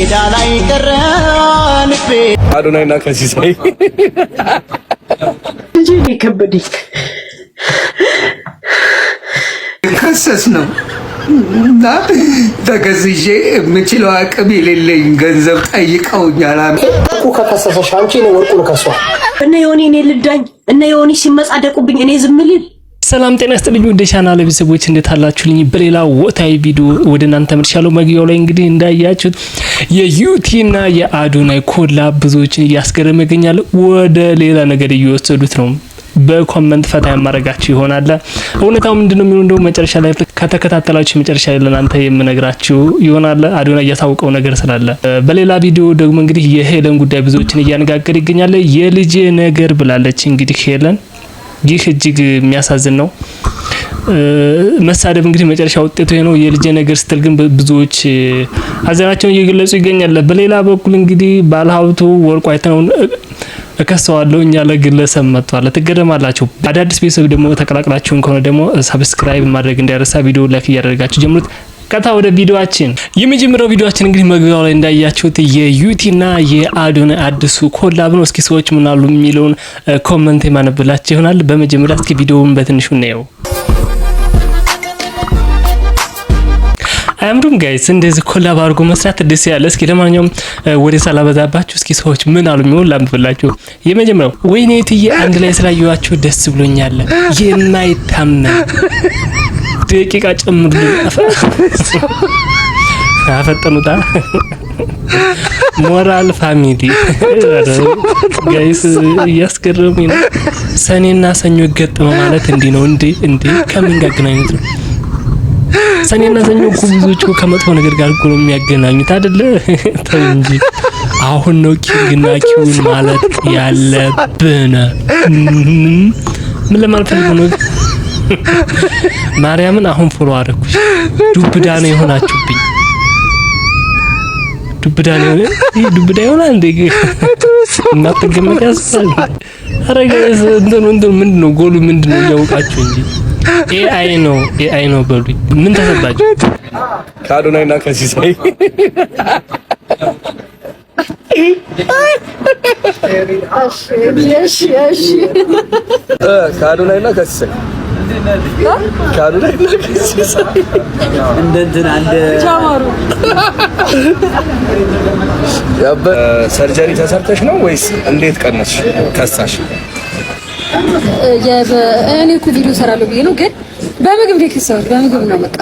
ሜዳ ላይ ቀረ ልቤ አዶናይና ከሲሳይ እንጂ ከበደኝ ከሰስ ነው እና ተከስሼ የምችለው አቅም የሌለኝ ገንዘብ ጠይቀውኛል። እኮ ከከሰሰሽ አንቺ ነው ወርቁን ከሷል እና የሆነ እኔ ልዳኝ እና የሆነ ሲመጻደቁብኝ እኔ ዝም ልል። ሰላም ጤና ይስጥልኝ ወደ ቻናሌ ቤተሰቦች እንዴት አላችሁልኝ? በሌላ ወቅታዊ ቪዲዮ ወደ እናንተ መጥቻለሁ። መግቢያው ላይ እንግዲህ እንዳያችሁት የዩቲና የአዶናይ ኮላብ ብዙዎችን እያስገረመ ይገኛል። ወደ ሌላ ነገር እየወሰዱት ነው። በኮሜንት ፈታ ያማረጋችሁ ይሆናል። እውነታው ምንድነው የሚሆነው እንደው መጨረሻ ላይ ከተከታተላችሁ መጨረሻ ላይ ለናንተ የምነግራችሁ ይሆናል። አዶናይ ያሳውቀው ነገር ስላለ በሌላ ቪዲዮ ደግሞ እንግዲህ የሄለን ጉዳይ ብዙዎችን እያነጋገረ ይገኛል። የልጅ ነገር ብላለች እንግዲህ ሄለን። ይህ እጅግ የሚያሳዝን ነው። መሳደብ እንግዲህ መጨረሻ ውጤቱ ነው። የልጅ ነገር ስትል ግን ብዙዎች ሀዘናቸውን እየገለጹ ይገኛል። በሌላ በኩል እንግዲህ ባለሀብቱ ወርቁ አይተነው እከሰዋለሁ እኛ ለግለሰብ መጥቷል። ትገረማላችሁ። አዳዲስ ቤተሰብ ደግሞ ተቀላቅላችሁን ከሆነ ደግሞ ሰብስክራይብ ማድረግ እንዳይረሳ፣ ቪዲዮ ላይክ እያደረጋችሁ ጀምሩት። ቀጣ ወደ ቪዲዮአችን የመጀመሪያው ቪዲዮአችን እንግዲህ መግቢያው ላይ እንዳያችሁት የዩቲና የአዶናይ አዲሱ ኮላብ ነው። እስኪ ሰዎች ምን አሉ የሚለውን ኮሜንት የማነብላችሁ ይሆናል። በመጀመሪያ እስኪ ቪዲዮውን በትንሹ እናየው። አያምሩም ጋይስ? እንደዚህ ኮላብ አድርጎ መስራት ደስ ያለ። እስኪ ለማንኛውም ወደ ሳላበዛባችሁ እስኪ ሰዎች ምን አሉ የሚሆን ላምብላችሁ። የመጀመሪያው ወይኔ እትዬ አንድ ላይ ስላየኋችሁ ደስ ብሎኛል። የማይታመን ደቂቃ ጨምሩልኝ። አፈጠኑታ ሞራል ፋሚሊ ጋይስ እያስገረሙኝ ነው። ሰኔና ሰኞ ገጠመ ማለት እንዲህ ነው እንዴ? ከምን ጋር ገናኙት ነው? ሰኔና ሰኞ እኮ ብዙዎቹ ከመጥፎ ነገር ጋር እኮ ነው የሚያገናኙት አይደለ? ተው እንጂ አሁን ነው ኪንግና ኪውን ማለት ያለብን። ምን ለማለት ነው? ማርያምን አሁን ፎሎ አደረኩሽ። ዱብዳ ነው የሆናችሁብኝ። ዱብዳ ይሆናል እንዴ? እናትገመት ያስፈልግ አረጋስ እንትን ምንድነው ጎሉ ምንድነው ያውቃችሁ እንጂ ኤአይ ነው በሉኝ። ምን ተሰባችሁ? ከአዶናይና ከሲሳይ ከአዶናይና ከሲሳይ ሰርጀሪ ተሰርተሽ ነው ወይስ እንዴት ቀነሽ ከሳሽ? እኔ እኮ ቪዲዮ ሰራለሁ ብዬ ነው፣ ግን በምግብ ላይ ከሰው በምግብ ነው በቃ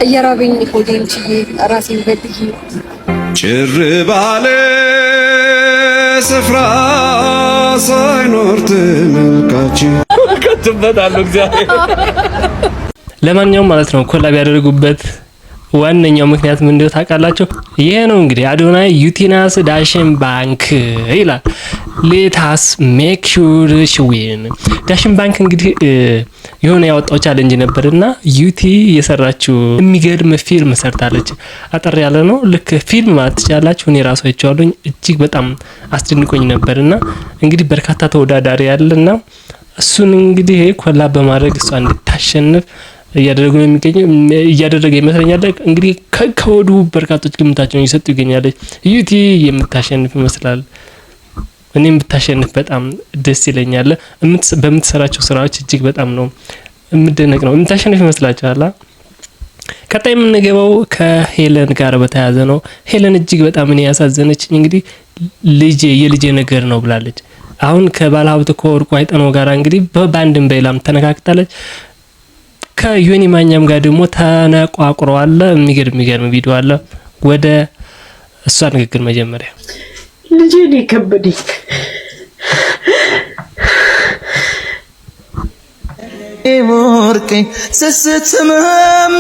እየራበኝ ሆዴን ችዬ ራሴን በድዬ ጭር ባለ ስፍራ ሳይኖር ተመልካች ከተበታሉ እግዚአብሔር። ለማንኛውም ማለት ነው ኮላብ ያደረጉበት ዋነኛው ምክንያት ምን እንደሆነ ታውቃላችሁ? ይሄ ነው እንግዲህ አዶናይ ዩቲናስ ዳሽን ባንክ ይላል። ሌታስ ሜክ ሹር ሽዊን ዳሽን ባንክ እንግዲህ የሆነ ያወጣው ቻሌንጅ ነበርና ዩቲ የሰራችው የሚገርም ፊልም ሰርታለች። አጠር ያለ ነው፣ ልክ ፊልም ማለት ትችላላችሁ። እኔ ራሱ አይቼዋለሁ፣ እጅግ በጣም አስደንቆኝ ነበርና እንግዲህ በርካታ ተወዳዳሪ ያለና እሱን እንግዲህ ኮላብ በማድረግ እሷ እንድታሸንፍ እያደረገ ይመስለኛል። እንግዲህ ከወዱ በርካቶች ግምታቸውን እየሰጡ ይገኛል። ዩቲ የምታሸንፍ ይመስላል። እኔም ብታሸንፍ በጣም ደስ ይለኛል። በምትሰራቸው ስራዎች እጅግ በጣም ነው የምደነቅ ነው። የምታሸንፍ ይመስላችኋል? ቀጣይ የምንገባው ከሄለን ጋር በተያያዘ ነው። ሄለን እጅግ በጣም እኔ ያሳዘነችኝ እንግዲህ የልጄ ነገር ነው ብላለች። አሁን ከባለሀብት ከወርቁ አይጠነው ጋር እንግዲህ በባንድም በሌላም ተነካክታለች። ከዮኒ ማኛም ጋር ደግሞ ተነቋቁረዋል። የሚገርም ቪዲዮ አለ። ወደ እሷ ንግግር መጀመሪያ ልጄ ነው ከበደኝ። ወርቄ ስስት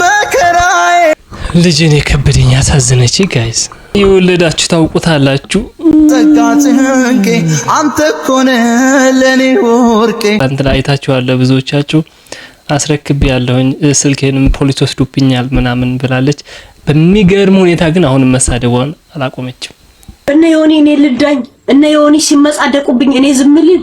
መከራዬ ልጄ ነው ከበደኝ። ያሳዘነች ጋይስ የወለዳችሁ ታውቁታላችሁ። ተጋጽንቄ አንተ ኮነ ለኔ ወርቄ አንተ ላይ አይታችኋል ብዙዎቻችሁ። አስረክብ ያለሁኝ ስልኬንም ፖሊስ ወስዶብኛል ምናምን ብላለች። በሚገርም ሁኔታ ግን አሁን መሳደቧን አላቆመችም። እና የሆነ እኔ ልዳኝ እና የሆነ ሲመጻደቁብኝ እኔ ዝም ልል።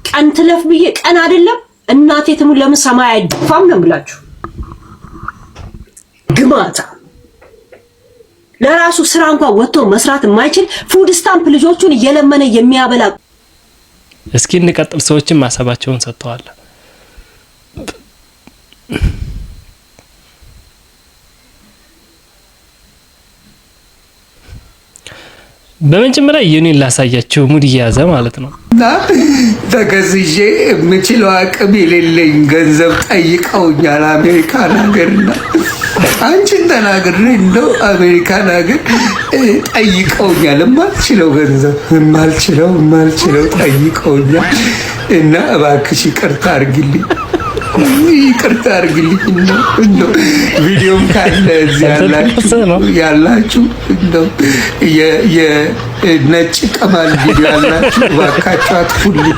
ቀን ትለፍ ብዬ ቀን አይደለም እናቴ ትሙ ለምን ሰማይ አይደፋም ነው ብላችሁ ግማታ ለራሱ ስራ እንኳን ወጥቶ መስራት የማይችል ፉድ ስታምፕ ልጆቹን እየለመነ የሚያበላ። እስኪ እንቀጥል። ሰዎችን ማሰባቸውን ሰጥተዋል። በመጀመሪያ የኔን ላሳያችሁ ሙድ እያያዘ ማለት ነው። ተከስሼ የምችለው አቅም የሌለኝ ገንዘብ ጠይቀውኛል አሜሪካን ሀገርና አንቺን ተናግሬ እንደው አሜሪካን ሀገር ጠይቀውኛል። የማልችለው ገንዘብ የማልችለው ጠይቀውኛል እና እባክሽ ይቅርታ አድርጊልኝ እንደው ቪዲዮም ካለ እዚህ ያላችሁ እንደው የነጭ ቅማል ቪዲዮ ያላችሁ እባካችሁ አጥፉልኝ።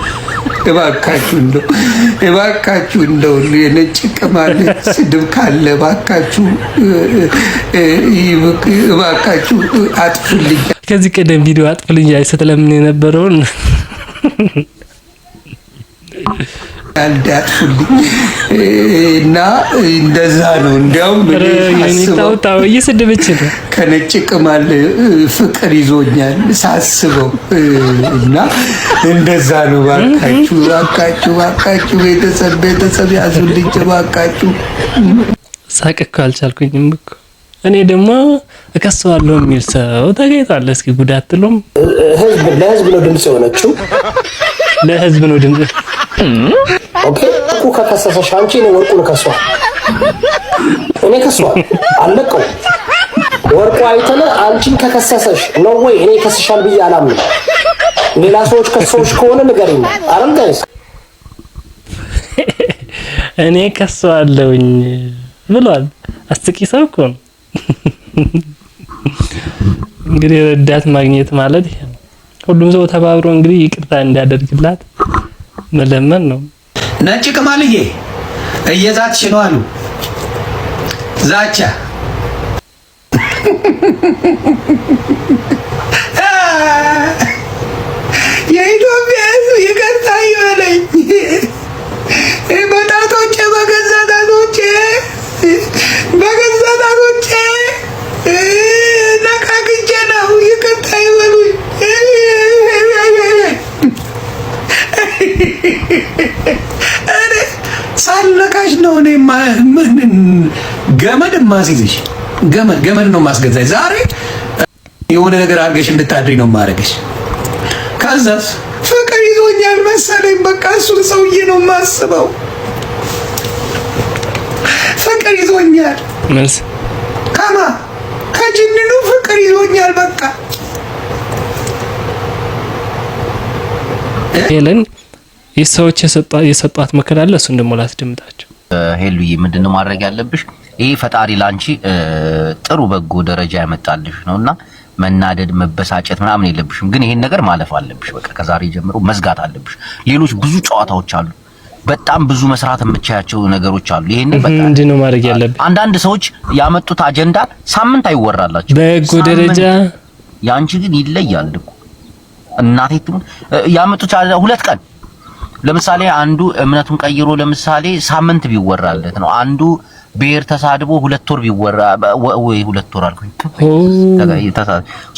እባካችሁ እንደው የነጭ ቅማል ስድብ ካለ እባካችሁ አጥፉልኝ። ከዚህ ቀደም ቪዲዮ አጥፉልኝ ስትለምን የነበረውን አልዳጥፉልኝ እና እንደዛ ነው። እንዲያውም ታው እየሰደበች ነው። ከነጭ ቅማል ፍቅር ይዞኛል ሳስበው እና እንደዛ ነው። ባካችሁ ቤተሰብ ያዙልኝ ባካችሁ። ሳቅ እኮ አልቻልኩኝም እኮ እኔ ደግሞ እከሰዋለሁ የሚል ሰው ተገኝቷል። እስኪ ጉዳት ጥሎም ለህዝብ ነው ድምጽ የሆነችው ለህዝብ ነው ድምጽ። ኦኬ እኮ ከከሰሰሽ አንቺ ነው ወርቁን ከሷል። እኔ ከሷል አለቀው ወርቁ አይተነ አንቺን ከከሰሰሽ ነው ወይ እኔ ከሰሻል ብዬ አላምንም። ሌላ ሰዎች ከሰዎች ከሆነ ንገሪኝ አይደል ጋይስ? እኔ ከሷለሁኝ ብሏል። አስቂ ሰው እኮ ነው። እንግዲህ ረዳት ማግኘት ማለት ይሄ ነው። ሁሉም ሰው ተባብሮ እንግዲህ ይቅርታ እንዲያደርግላት መለመን ነው። ነጭ ቅማልዬ እየዛትሽ ነው አሉ ዛቻ። የኢትዮጵያ ሕዝብ ይቅርታ ይበለኝ። በጣቶቼ በገዛ ጣቶቼ ነካክቼ ነው። ይቅርታ ይበሉኝ። እኔ ሳልነካሽ ነው። እኔ ምን ገመድ ማስይዝሽ? ገመድ ነው ማስገዛሽ። ዛሬ የሆነ ነገር አድርገሽ እንድታድሪ ነው ማድረግሽ። ከዛስ ፍቅር ይዞኛል መሰለኝ። በቃ እሱን ሰውዬ ነው የማስበው። ፍቅር ይዞኛል መልስ ከጅንኑ ፍቅር ይዞኛል። በቃ ሄለን የሰዎች የሰጧት ምክር አለ። እሱን ደግሞ ላስደምጣቸው። ሄሉዬ ምንድነው ማድረግ ያለብሽ? ይሄ ፈጣሪ ላንቺ ጥሩ በጎ ደረጃ ያመጣልሽ ነውና መናደድ መበሳጨት ምናምን የለብሽም። ግን ይሄን ነገር ማለፍ አለብሽ። በቃ ከዛሬ ጀምሮ መዝጋት አለብሽ። ሌሎች ብዙ ጨዋታዎች አሉ። በጣም ብዙ መስራት የምትችያቸው ነገሮች አሉ። ይሄን በቃ ምንድነው ማድረግ ያለብሽ? አንዳንድ ሰዎች ያመጡት አጀንዳ ሳምንት አይወራላችሁ በጎ ደረጃ። ያንቺ ግን ይለያል እኮ እናቴ ያመጡት 2 ቀን ለምሳሌ አንዱ እምነቱን ቀይሮ ለምሳሌ ሳምንት ቢወራለት ነው። አንዱ ብሔር ተሳድቦ 2 ወር ቢወራ ወይ 2 ወር አልኩኝ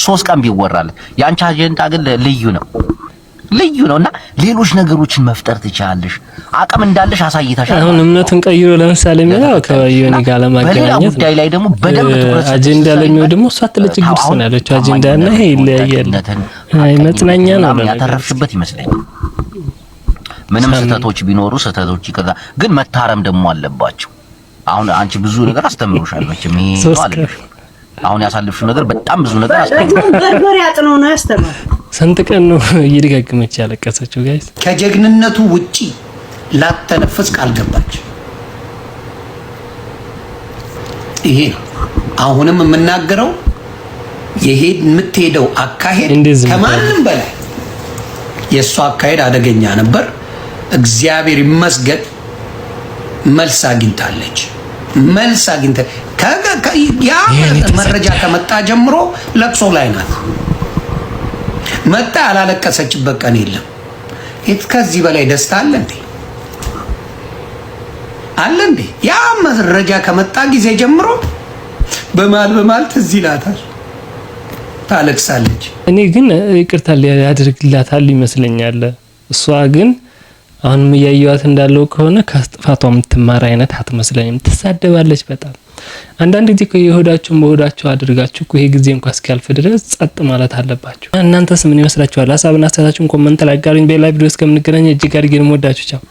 3 ቀን ቢወራለት። ያንቺ አጀንዳ ግን ልዩ ነውና ሌሎች ነገሮችን መፍጠር ትችላለሽ። አቅም እንዳለሽ አሳይታሻል። አሁን እምነቱን ቀይሮ ለምሳሌ ነው ከዮኒ ጋር ለማገናኘት ጉዳይ ላይ ደግሞ በደንብ ትኩረት አጀንዳ ለሚው ደግሞ እሷ ትልጭግር ስናለች አጀንዳ እና ይሄ ይለያያል። አይ መጽናኛ ነው ያተረፍሽበት ይመስለኛል። ምንም ስህተቶች ቢኖሩ ስህተቶች ይቀጣ፣ ግን መታረም ደግሞ አለባቸው። አሁን አንቺ ብዙ ነገር አስተምሮሻል መቼም ይሄ አለሽ። አሁን ያሳልፍሽው ነገር በጣም ብዙ ነገር አስተምሮሻል። በርበሬ አጥነው ነው ያስተማር። ስንት ቀን ነው እየደጋገመች ያለቀሰችው ጋይስ። ከጀግንነቱ ውጪ ላተነፍስ ቃል ገባች። ይሄ አሁንም የምናገረው የምትሄደው አካሄድ ከማንም በላይ የሷ አካሄድ አደገኛ ነበር። እግዚአብሔር ይመስገን መልስ አግኝታለች። ያ መረጃ ከመጣ ጀምሮ ለቅሶ ላይ ናት። መጣ ያላለቀሰችበት ቀን የለም። ከዚህ በላይ ደስታ አለ እንዴ? ያ መረጃ ከመጣ ጊዜ ጀምሮ በማል ትዝ ይላታል። ታለቅሳለች። እኔ ግን ይቅርታ ያደርግላታል ይመስለኛል። እሷ ግን አሁንም እያየዋት እንዳለው ከሆነ ከጥፋቷ የምትማር አይነት አትመስለኝም። ትሳደባለች በጣም። አንዳንድ ጊዜ የሆዳችሁን በሆዳችሁ አድርጋችሁ ይሄ ጊዜ እንኳን እስኪያልፍ ድረስ ጸጥ ማለት አለባችሁ። እናንተስ ምን ይመስላችኋል? ሀሳብና አስተያየታችሁን ኮሜንት ላይ አጋሩኝ። በሌላ ቪዲዮ እስከምንገናኝ እጅግ አድርጌ ነው የምወዳችሁ። ቻው።